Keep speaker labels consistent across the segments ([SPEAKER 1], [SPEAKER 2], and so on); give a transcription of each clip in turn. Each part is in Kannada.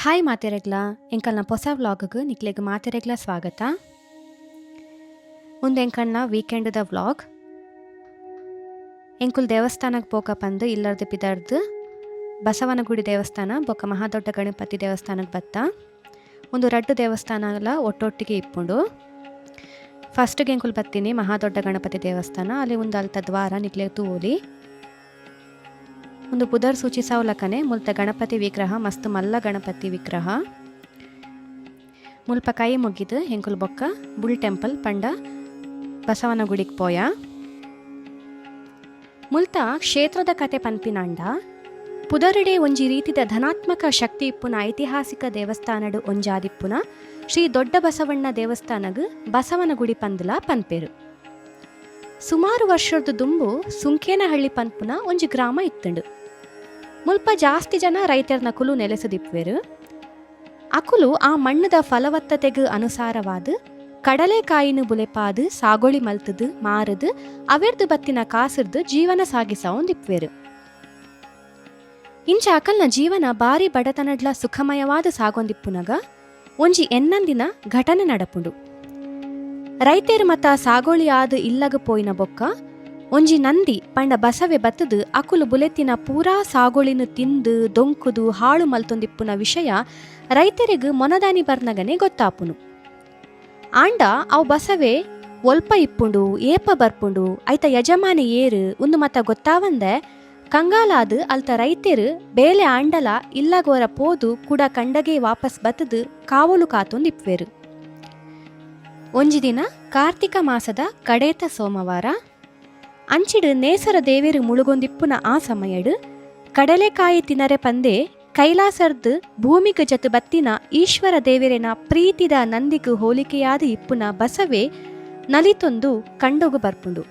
[SPEAKER 1] ಹಾಯ್ ಮಾತೆರೆಗ್ಲ ಎಂಕಲ್ನ ಹೊಸ ವ್ಲಾಗ್ಗೆ ನಿಕ್ಲೆಗ್ ಮಾತೆರೆಗ್ಲ ಸ್ವಾಗತ. ಮುಂದೆ ಎಂಕಲ್ನ ವೀಕೆಂಡ್ದ ವ್ಲಾಗ್. ಎಂಕುಲ್ ದೇವಸ್ಥಾನಕ್ಕೆ ಪೋಕ ಪಂದು ಇಲ್ಲರ್ದು ಪಿದರ್ದು ಬಸವನಗುಡಿ ದೇವಸ್ಥಾನ ಬೊಕ್ಕ ಮಹಾದೊಡ್ಡ ಗಣಪತಿ ದೇವಸ್ಥಾನಕ್ಕೆ ಬತ್ತ. ಒಂದು ರಡ್ಡು ದೇವಸ್ಥಾನಲ ಒಟ್ಟೊಟ್ಟಿಗೆ ಇಪ್ಪುಂಡು. ಫಸ್ಟ್ಗೆ ಎಂಕುಲ್ ಬತ್ತೀನಿ ಮಹಾದೊಡ್ಡ ಗಣಪತಿ ದೇವಸ್ಥಾನ. ಅಲ್ಲಿ ಒಂದು ಅಲ್ತ ದ್ವಾರ ನಿಕ್ಲೆಗ್ ತೂಲಿ ಒಂದು ಪುದರ್ ಸೂಚಿಸವಲಕನೆ ಮುಲ್ತ ಗಣಪತಿ ವಿಗ್ರಹ ಮಸ್ತ್ ಮಲ್ಲ ಗಣಪತಿ ವಿಗ್ರಹ ಮುಲ್ಪ ಕೈ ಮುಗಿದು ಎಂಕುಲ್ ಬೊಕ್ಕ ಬುಲ್ ಟೆಂಪಲ್ ಪಂಡ ಬಸವನ ಗುಡಿಗೆ ಪೋಯ. ಮುಲ್ತ ಕ್ಷೇತ್ರದ ಕತೆ ಪನ್ಪಿನಾಂಡ ಪುದರಡೆ ಒಂಜಿ ರೀತಿದ ಧನಾತ್ಮಕ ಶಕ್ತಿ ಇಪ್ಪುನ ಐತಿಹಾಸಿಕ ದೇವಸ್ಥಾನಡು ಒಂಜಾದಿಪ್ಪುನ ಶ್ರೀ ದೊಡ್ಡ ಬಸವಣ್ಣ ದೇವಸ್ಥಾನಗ್ ಬಸವನ ಗುಡಿ ಪಂದಲ ಪನ್ಪೇರು. ಸುಮಾರು ವರ್ಷದ ದುಂಬು ಸುಂಕೇನಹಳ್ಳಿ ಪನ್ಪುನ ಒಂಜಿ ಗ್ರಾಮ ಇತ್ತಂಡು. ಮುಲ್ಪ ಜಾಸ್ತಿ ಜನ ರೈತರನ್ನ ಕುಲು ನೆಲೆಸದಿಪ್ಪುವೆರು. ಅಕುಲು ಆ ಮಣ್ಣದ ಫಲವತ್ತತೆಗೆ ಅನುಸಾರವಾದ ಕಡಲೆಕಾಯಿನ ಬುಲೆಪಾದು ಸಾಗೋಳಿ ಮಲ್ತದು ಮಾರದು ಅವೆರ್ದು ಬತ್ತಿನ ಕಾಸಿರ್ದು ಜೀವನ ಸಾಗಿಸೊಂದಿಪ್ಪುವೆರು. ಇಂಚ ಅಕಲ್ನ ಜೀವನ ಬಾರಿ ಬಡತನಡ್ಲ ಸುಖಮಯವಾದ ಸಾಗೊಂದಿಪ್ಪುನಗ ಒಂಜಿ ಎನ್ನಂದಿನ ಘಟನೆ ನಡಪುಂಡು. ರೈತೇರು ಮತ್ತ ಸಾಗೋಳಿ ಆದ ಇಲ್ಲಗ ಪೋಯಿನ ಬೊಕ್ಕ ಒಂಜಿ ನಂದಿ ಪಂಡ ಬಸವೆ ಬತ್ತದು ಅಕುಲು ಬುಲೆತ್ತಿನ ಪೂರಾ ಸಾಗೋಳಿನ ತಿಂದು ದೊಂಕುದು ಹಾಳು ಮಲ್ತೊಂದಿಪ್ಪುನ ವಿಷಯ ರೈತರಿಗೂ ಮೊನದಾನಿ ಬರ್ನಗನೆ ಗೊತ್ತಾಪುನು. ಆಂಡ ಅವು ಬಸವೆ ಒಲ್ಪ ಇಪ್ಪುಂಡು ಏಪ ಬರ್ಪುಂಡು ಐತ ಯಜಮಾನಿ ಏರು ಒಂದು ಮತ ಗೊತ್ತಾವಂದೆ ಕಂಗಾಲಾದು ಅಲ್ತ ರೈತರು ಬೇಲೆ ಆಂಡಲ ಇಲ್ಲಗೋರ ಪೋದು ಕೂಡ ಕಂಡಗೆ ವಾಪಸ್ ಬತ್ತದು ಕಾವಲು ಕಾತೊಂದಿಪ್ಪುವೆರು. ಒಂಜಿ ದಿನ ಕಾರ್ತಿಕ ಮಾಸದ ಕಡೇತ ಸೋಮವಾರ ಅಂಚಿಡು ನೇಸರ ದೇವೇರು ಮುಳುಗೊಂದಿಪ್ಪುನ ಆ ಸಮಯಡು ಕಡಲೆಕಾಯಿ ತಿನರೆ ಪಂದೆ ಕೈಲಾಸರ್ದು ಭೂಮಿಗೆ ಜತು ಬತ್ತಿನ ಈಶ್ವರ ದೇವೇರಿನ ಪ್ರೀತಿದ ನಂದಿಗೂ ಹೋಲಿಕೆಯಾದ ಇಪ್ಪುನ ಬಸವೆ ನಲಿತೊಂದು ಕಂಡೊಗು ಬರ್ಪುಂಡು.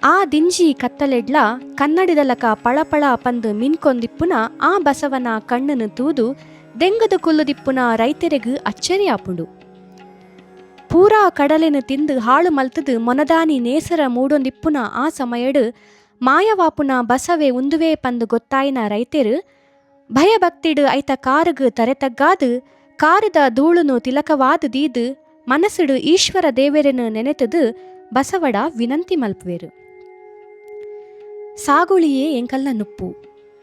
[SPEAKER 1] ಆ ದಿಂಜಿ ಕತ್ತಲೆಡ್ಲ ಕನ್ನಡಿದಲಕ ಪಳಪಳ ಪಂದು ಮಿನ್ಕೊಂದಿಪ್ಪುನ ಆ ಬಸವನ ಕಣ್ಣನ್ನು ತೂದು ದೆಂಗದ ಕುಲ್ಲುದಿಪ್ಪುನ ರೈತರಿಗೂ ಅಚ್ಚರಿ ಆಪುಂಡು. ಪೂರಾ ಕಡಲೆನು ತಿಂದು ಹಾಳು ಮಲ್ತದು ಮೊನದಾನಿ ನೇಸರ ಮೂಡೊಂದಿಪ್ಪುನ ಆ ಸಮಯಡು ಮಾಯವಾಪುನ ಬಸವೆ ಉಂದುವೆ ಪಂದು ಗೊತ್ತಾಯಿನ ರೈತರು ಭಯಭಕ್ತಿಡು ಐತ ಕಾರುಗು ತರೆತಗ್ಗಾದು ಕಾರದ ಧೂಳುನು ತಿಲಕವಾದು ದೀದು ಮನಸ್ಸುಡು ಈಶ್ವರ ದೇವರನ್ನು ನೆನೆತದು ಬಸವಡ ವಿನಂತಿ ಮಲ್ಪುವೆರು. ಸಾಗುಳಿಯೇ ಎಂಕಲ್ನ ನುಪ್ಪು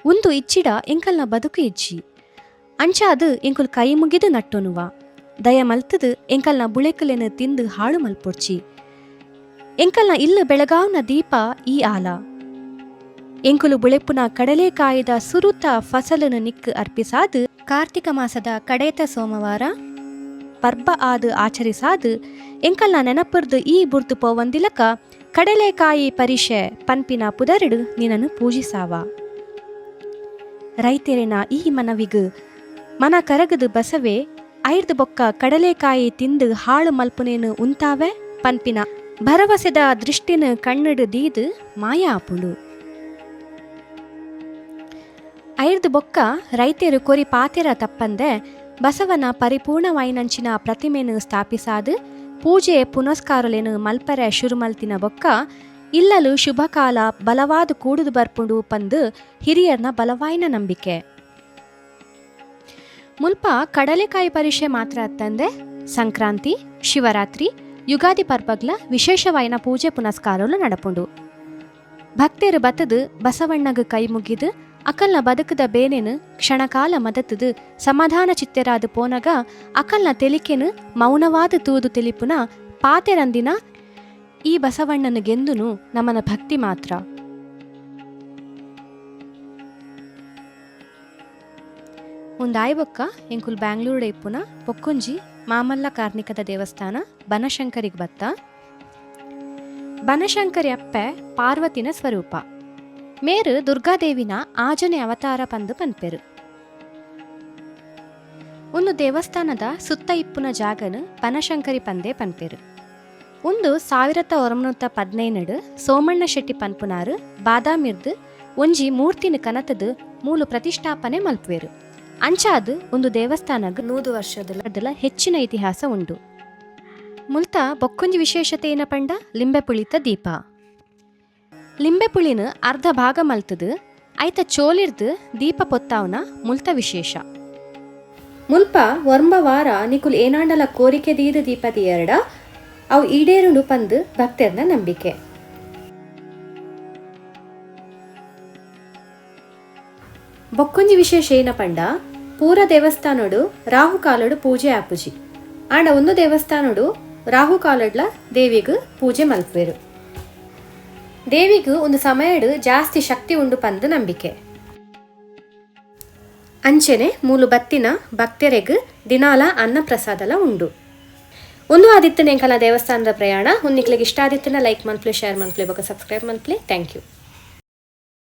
[SPEAKER 1] ಒಂದು ಇಚ್ಚಿಡ ಎಂಕಲ್ನ ಬದುಕು ಇಜ್ಜಿ ಅಂಚಾದು ಎಂಕುಲ್ ಕೈ ಮುಗಿದು ನಟ್ಟೊನುವ ದಯ ಮಲ್ತದು ಎಂಕಲ್ನ ಬುಳೆಕಲೆನು ತಿಂದು ಹಾಳು ಮಲ್ಪೊಡ್ಚಿ ಎಂಕಲ್ನ ಇಲ್ಲು ಬೆಳಗಾವ್ನ ದೀಪ ಈ ಆಲ ಎಂಕುಲು ಬುಳೆಪುನ ಕಡಲೆಕಾಯಿದ ಸುರುತ ಫಸಲನು ನಿಕ್ಕು ಅರ್ಪಿಸಾದು ಕಾರ್ತಿಕ ಮಾಸದ ಕಡೇತ ಸೋಮವಾರ ಪರ್ಬ ಆದು ಆಚರಿಸಾದು ಎಂಕಲ್ನ ನೆನಪುರ್ದು ಈ ಬುರ್ತು ಪೋವಂದಿಲಕ ಕಡಲೆಕಾಯಿ ಪರಿಷೆ ಪನ್ಪಿನ ಪುದರಡು ನಿನನು ಪೂಜಿಸಾವ. ರೈತರಿನ ಈ ಮನವಿಗು ಮನ ಕರಗದು ಬಸವೆ ಐರ್ದು ಬೊಕ್ಕ ಕಡಲೆಕಾಯಿ ತಿಂದು ಹಾಳು ಮಲ್ಪುನೇನು ಉಂತಾವೆ ಪನ್ಪಿನ ಭರವಸೆದ ದೃಷ್ಟಿನ ಕಣ್ಣಿಡು ದೀದು ಮಾಯ ಆಪುಂಡು. ಐರ್ದು ಬೊಕ್ಕ ರೈತರು ಕೊರಿ ಪಾತೆರ ತಪ್ಪಂದೆ ಬಸವನ ಪರಿಪೂರ್ಣವಾಯಿನಂಚಿನ ಪ್ರತಿಮೆನು ಸ್ಥಾಪಿಸಾದು ಪೂಜೆ ಪುನಸ್ಕಾರಲೇನು ಮಲ್ಪರೆ ಶುರುಮಲ್ತಿನ ಬೊಕ್ಕ ಇಲ್ಲಲು ಶುಭಕಾಲ ಬಲವಾದು ಕೂಡುದು ಬರ್ಪುಂಡು ಪಂದು ಹಿರಿಯರ್ನ ಬಲವಾಯಿನ ನಂಬಿಕೆ. ಮುಲ್ಪ ಕಡಲೆಕಾಯಿ ಪರಿಷೆ ಮಾತ್ರ ಅತ್ತಂದೆ ಸಂಕ್ರಾಂತಿ ಶಿವರಾತ್ರಿ ಯುಗಾದಿ ಪರ್ಬಗ್ಲ ವಿಶೇಷವಾಯಿನ ಪೂಜೆ ಪುನಸ್ಕಾರಲು ನಡಪುಂಡು. ಭಕ್ತರು ಬತ್ತದು ಬಸವಣ್ಣಗ ಕೈ ಮುಗಿದು ಅಕಲ್ನ ಬದುಕದ ಬೇನೆನು ಕ್ಷಣಕಾಲ ಮದತದು ಸಮಾಧಾನ ಚಿತ್ತೆರಾದ ಪೋನಗ ಅಕಲ್ನ ತೆಲಿಕೆನು ಮೌನವಾದ ತೂದು ತಿಳಿಪುನ ಪಾತೆರಂದಿನ ಈ ಬಸವಣ್ಣನ ಗೆಂದುನು ನಮನ ಭಕ್ತಿ ಮಾತ್ರ. ಮುಂದಾಯ್ಬೊಕ್ಕ ಎಂಕುಲ್ ಬ್ಯಾಂಗ್ಳೂರ್ಡ ಇಪ್ಪುನ ಪೊಕ್ಕೊಂಜಿ ಮಾಮಲ್ಲ ಕಾರ್ಣಿಕದ ದೇವಸ್ಥಾನ ಬನಶಂಕರಿಗೆ ಬತ್ತ. ಬನಶಂಕರಿ ಅಪ್ಪೆ ಪಾರ್ವತಿನ ಸ್ವರೂಪ ಮೇರು ದುರ್ಗಾದೇವಿನ ಆಜನೆ ಅವತಾರ ಪಂದು ಪನ್ಪೆರು. ಒಂದು ದೇವಸ್ಥಾನದ ಸುತ್ತ ಇಪ್ಪುನ ಜಾಗನು ಬನಶಂಕರಿ ಪಂದೆ ಪನ್ಪೆರು. ಒಂದು 1915 ಸೋಮಣ್ಣ ಶೆಟ್ಟಿ ಪನ್ಪುನಾರು ಬಾದಾಮಿರ್ದು ಒಂಜಿ ಮೂರ್ತಿನ ಕನತದು ಮೂಲು ಪ್ರತಿಷ್ಠಾಪನೆ ಮಲ್ಪುವೆರು. ಅಂಚಾದು ಒಂದು ದೇವಸ್ಥಾನಗ 100 ವರ್ಷದ ಹೆಚ್ಚಿನ ಇತಿಹಾಸ ಉಂಡು. ಮುಲ್ತ ಬೊಕ್ಕೊಂಜಿ ವಿಶೇಷತೆ ಏನ ಪಂಡ ಲಿಂಬೆ ಪುಳಿತ ದೀಪ. ಲಿಂಬೆ ಪುಳಿನ ಅರ್ಧ ಭಾಗ ಮಲ್ತದು ಐತ ಚೋಲಿರ್ದು ದೀಪ ಪೊತ್ತಾವ್ನ ಮುಲ್ತ ವಿಶೇಷ. ಮುಲ್ಪ ವರ್ಮ ವಾರ ನಿಕುಲು ಏನಾಂಡಲ ಕೋರಿಕೆ ದೀದ ದೀಪದಿ ಎರಡ ಅವು ಈಡೇರುಂಡು ಪಂದು ಭಕ್ತರ್ನ ನಂಬಿಕೆ. ಬೊಕ್ಕೊಂಜಿ ವಿಶೇಷ ಏನ ಪಂಡ ಪೂರ ದೇವಸ್ಥಾನಡು ರಾಹುಕಾಲಡು ಪೂಜೆ ಆಪುಜಿ. ಆಂಡ ಒಂದು ದೇವಸ್ಥಾನಡು ರಾಹುಕಾಲಡ್ಲ ದೇವಿಗೂ ಪೂಜೆ ಮಲ್ಪುವೆರು. ದೇವಿಗೂ ಒಂದು ಸಮಯಡು ಜಾಸ್ತಿ ಶಕ್ತಿ ಉಂಡು ಪಂದು ನಂಬಿಕೆ. ಅಂಚೆನೆ ಮೂಲು ಬತ್ತಿನ ಭಕ್ತರೆಗ್ ದಿನಾಲ ಅನ್ನ ಪ್ರಸಾದಲ ಉಂಡು. ಒಂದು ಆದಿತ್ಯನ ಎಂಕಲ ದೇವಸ್ಥಾನದ ಪ್ರಯಾಣ ಉನ್ನಿಕ್ಲಿಗೆ ಇಷ್ಟ ಆದಿತ್ಯನ ಲೈಕ್ ಮನ್ಪ್ಲೆ, ಶೇರ್ ಮನ್ಪ್ಲೆ, ಬೊಕ ಸಬ್ಸ್ಕ್ರೈಬ್ ಮನ್ಪ್ಲೆ. Thank you.